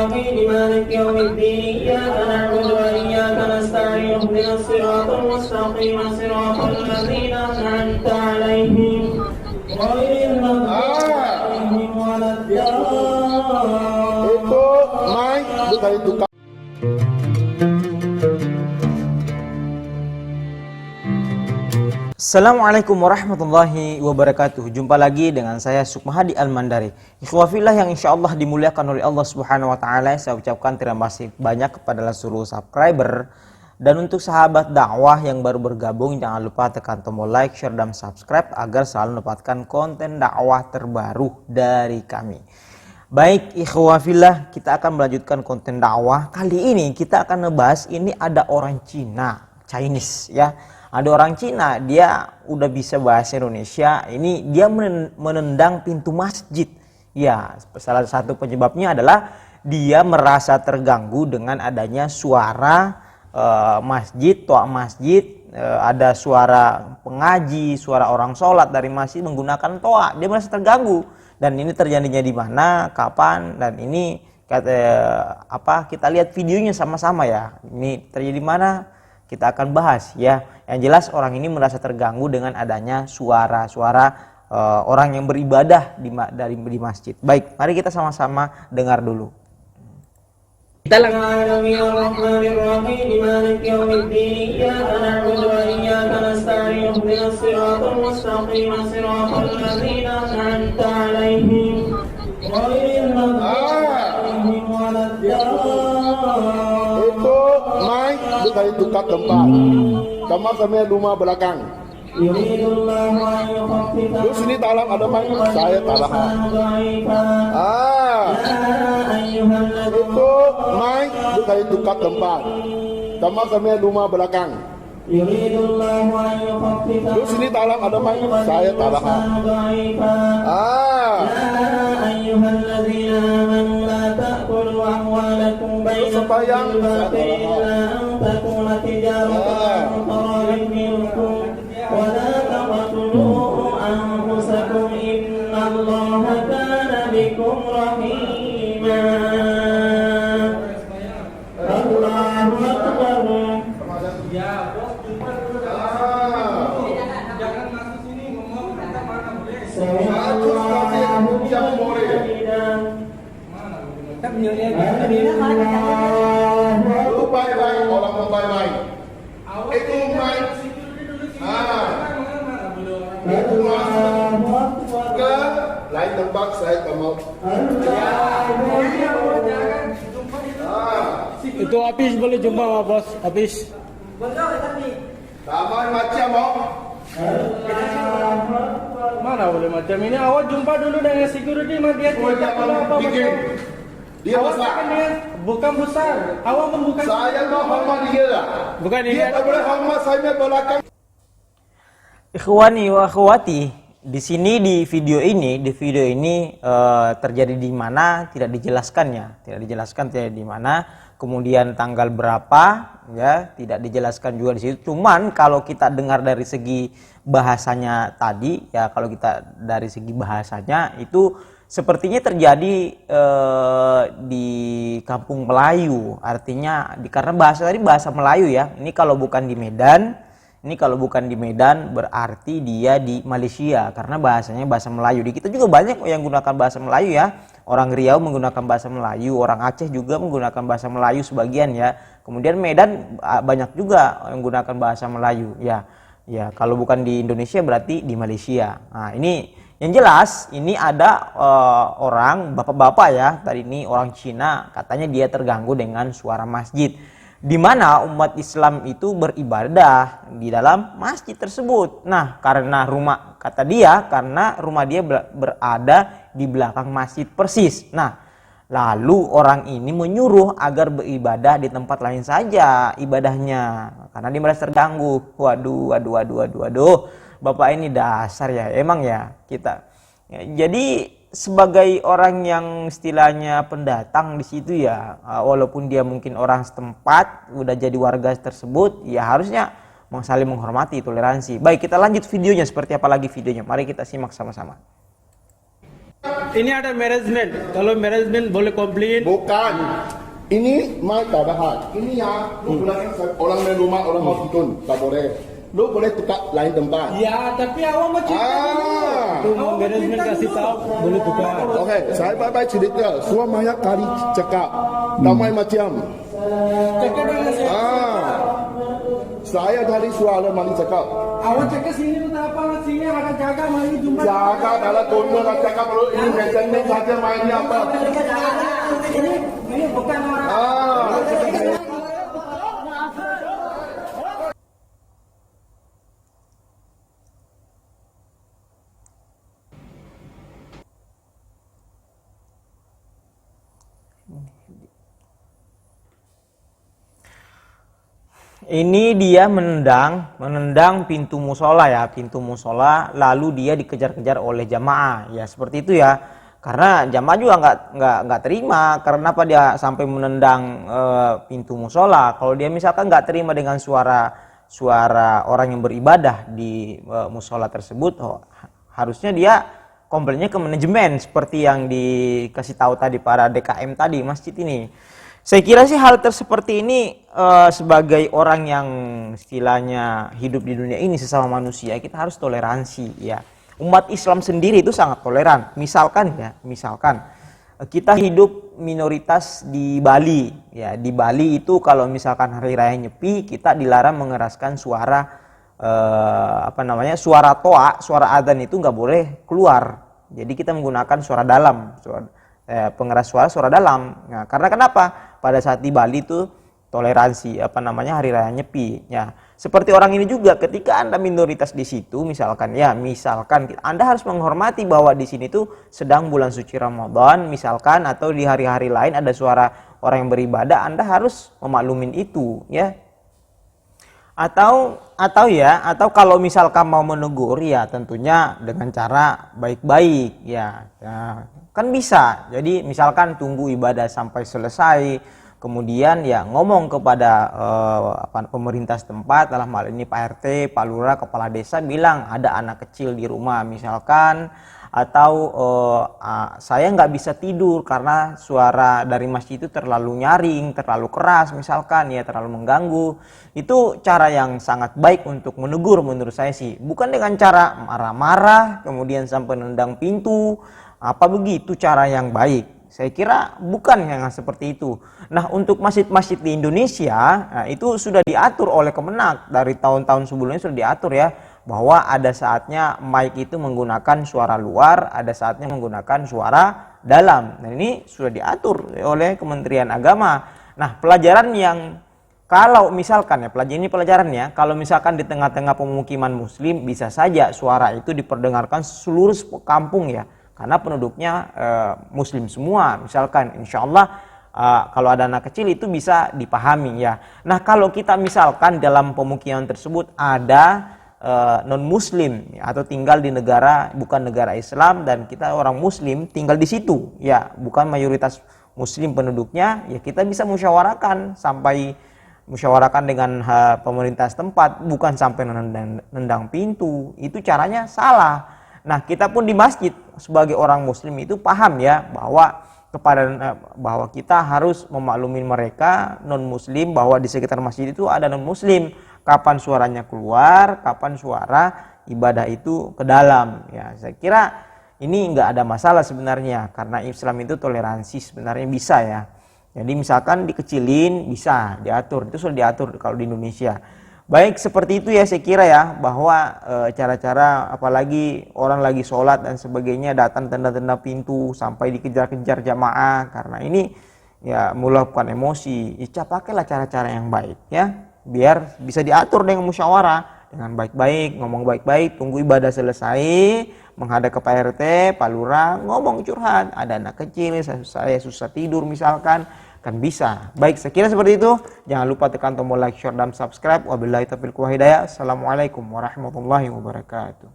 الرحيم مالك يوم الدين إياك نعبد وإياك نستعين اهدنا الصراط المستقيم صراط الذين أنعمت عليهم غير المغضوب عليهم ولا الضالين. Itu naik bukan itu. Assalamualaikum warahmatullahi wabarakatuh. Jumpa lagi dengan saya Sukmahadi Al-Mandari. Ikhwafillah yang insyaallah dimuliakan oleh Allah Subhanahu wa taala, saya ucapkan terima kasih banyak kepada seluruh subscriber. Dan untuk sahabat dakwah yang baru bergabung, jangan lupa tekan tombol like, share, dan subscribe agar selalu mendapatkan konten dakwah terbaru dari kami. Baik ikhwafillah, kita akan melanjutkan konten dakwah. Kali ini kita akan ngebahas, ini ada orang Cina, Chinese ya. Ada orang Cina, dia udah bisa bahasa Indonesia. Ini dia menendang pintu masjid. Ya, salah satu penyebabnya adalah dia merasa terganggu dengan adanya suara masjid, toa masjid, ada suara pengaji, suara orang sholat dari masjid menggunakan toa. Dia merasa terganggu. Dan ini terjadinya di mana, kapan, dan ini kita lihat videonya sama-sama ya. Ini terjadi di mana? Kita akan bahas ya. Yang jelas orang ini merasa terganggu dengan adanya suara-suara orang yang beribadah di masjid. Baik, mari kita sama-sama dengar dulu. Itu naik bukan itu kat tempat. Kamar kami rumah belakang. Lu sini talang ada main, saya talang. Itu naik bukan itu kat tempat. Kamar kami rumah belakang. Lu sini talang ada main, saya talang. Sembahyang. Lu baik-baik, orang mau baik-baik. Itu main. Itu masuk ke lain tempat, saya tak mau. Itu habis boleh jumpa sama bos, habis. Tamai macam mau. Mana boleh macam ini? Awak jumpa dulu dengan security, mah dia tidak tahu apa bikin. Dia awak besar. Bukan besar. Awak membuka. Saya mau hormat dia lah. Bukan ini. Dia tak boleh hormat saya belakang. Ikhwani wa akhwati, di sini di video ini terjadi di mana tidak dijelaskannya, tidak di mana, kemudian tanggal berapa ya, tidak dijelaskan juga di situ. Cuman kalau kita dengar dari segi bahasanya tadi ya, kalau kita dari segi bahasanya itu sepertinya terjadi di kampung Melayu, artinya karena bahasa tadi bahasa Melayu ya. Ini kalau bukan di Medan, berarti dia di Malaysia karena bahasanya bahasa Melayu. Di kita juga banyak yang menggunakan bahasa Melayu ya. Orang Riau menggunakan bahasa Melayu, orang Aceh juga menggunakan bahasa Melayu sebagian ya. Kemudian Medan banyak juga yang menggunakan bahasa Melayu ya. Ya, kalau bukan di Indonesia berarti di Malaysia. Nah, ini yang jelas ini ada orang bapak-bapak ya, tadi ini orang Cina, katanya dia terganggu dengan suara masjid, di mana umat Islam itu beribadah di dalam masjid tersebut. Nah, karena rumah dia berada di belakang masjid persis. Nah, lalu orang ini menyuruh agar beribadah di tempat lain saja ibadahnya karena dia merasa terganggu. Waduh. Bapak ini dasar ya, emang ya kita. Ya, jadi sebagai orang yang istilahnya pendatang di situ ya, walaupun dia mungkin orang setempat, udah jadi warga tersebut, ya harusnya saling menghormati, toleransi. Baik, kita lanjut videonya, seperti apa lagi videonya. Mari kita simak sama-sama. Ini ada management. Kalau management boleh komplain. Bukan. Ini mai tak ada hak. Ini ya, lu bilang orang main rumah, orang mau pikun, tak boleh. Lu boleh tukar lain tempat. Ya, tapi awak mau cerita dulu. Tunggu management kasih tahu boleh tukar. Okey, saya baik-baik cerita. Suamanya kali cakap. Damai macam. Cakap dengan saya. Saya dari suara mali cakap. Awak cakap sini tu tak apa, sini akan jaga mari jumpa. Jaga dalam tunda nak cakap dulu. Ini measurement saja mainnya apa. Ini bukan orang. Ini dia menendang pintu musola ya, pintu musola, lalu dia dikejar-kejar oleh jamaah ya, seperti itu ya. Karena jamaah juga nggak terima, karena apa dia sampai menendang pintu musola. Kalau dia misalkan nggak terima dengan suara orang yang beribadah di musola tersebut, harusnya dia komplainnya ke manajemen seperti yang dikasih tahu tadi para DKM tadi masjid ini. Saya kira sih hal seperti ini sebagai orang yang istilahnya hidup di dunia ini sesama manusia, kita harus toleransi ya. Umat Islam sendiri itu sangat toleran. Misalkan kita hidup minoritas di Bali ya. Di Bali itu kalau misalkan hari raya Nyepi, kita dilarang mengeraskan suara suara toa, suara adzan itu nggak boleh keluar. Jadi kita menggunakan suara dalam, pengeras suara dalam. Nah, karena kenapa? Pada saat di Bali itu toleransi hari raya Nyepi ya. Seperti orang ini juga, ketika Anda minoritas di situ misalkan Anda harus menghormati bahwa di sini tuh sedang bulan suci Ramadan misalkan, atau di hari-hari lain ada suara orang yang beribadah, Anda harus memaklumin itu ya. Atau kalau misalkan mau menegur ya tentunya dengan cara baik-baik ya. Kan bisa. Jadi misalkan tunggu ibadah sampai selesai, kemudian ya ngomong kepada pemerintah setempat, dalam hal ini Pak RT, Pak Lurah, kepala desa, bilang ada anak kecil di rumah misalkan, atau saya nggak bisa tidur karena suara dari masjid itu terlalu nyaring, terlalu keras misalkan ya, terlalu mengganggu. Itu cara yang sangat baik untuk menegur menurut saya sih, bukan dengan cara marah-marah kemudian sampai nendang pintu. Apa begitu cara yang baik? Saya kira bukan yang seperti itu. Nah, untuk masjid-masjid di Indonesia, itu sudah diatur oleh Kemenak dari tahun-tahun sebelumnya, sudah diatur ya, bahwa ada saatnya mic itu menggunakan suara luar, ada saatnya menggunakan suara dalam. Nah, ini sudah diatur oleh Kementerian Agama. Nah, pelajaran yang kalau misalkan ya, pelajarannya, kalau misalkan di tengah-tengah pemukiman muslim, bisa saja suara itu diperdengarkan seluruh kampung ya. Karena penduduknya muslim semua misalkan, insya Allah kalau ada anak kecil itu bisa dipahami ya. Nah, kalau kita misalkan dalam pemukiman tersebut ada non muslim atau tinggal di negara bukan negara Islam, dan kita orang muslim tinggal di situ ya, bukan mayoritas muslim penduduknya, ya kita bisa musyawarahkan dengan pemerintah setempat, bukan sampai nendang pintu. Itu caranya salah. Nah, kita pun di masjid sebagai orang muslim itu paham ya, bahwa kita harus memaklumi mereka non muslim, bahwa di sekitar masjid itu ada non muslim, kapan suaranya keluar, kapan suara ibadah itu ke dalam ya. Saya kira ini nggak ada masalah sebenarnya, karena Islam itu toleransi sebenarnya bisa ya. Jadi misalkan dikecilin bisa diatur, itu sudah diatur kalau di Indonesia. Baik, seperti itu ya saya kira ya, bahwa cara-cara apalagi orang lagi sholat dan sebagainya datang tenda-tenda pintu sampai dikejar-kejar jamaah, karena ini ya meluapkan emosi. Ya pakailah cara-cara yang baik ya, biar bisa diatur dengan musyawarah, dengan baik-baik, ngomong baik-baik, tunggu ibadah selesai, menghadap ke Pak RT, Pak Lurah, ngomong curhat, ada anak kecil, saya susah tidur misalkan, kan bisa. Baik, saya kira seperti itu. Jangan lupa tekan tombol like, share, dan subscribe. Wabillahi taufiq wal hidayah. Assalamualaikum warahmatullahi wabarakatuh.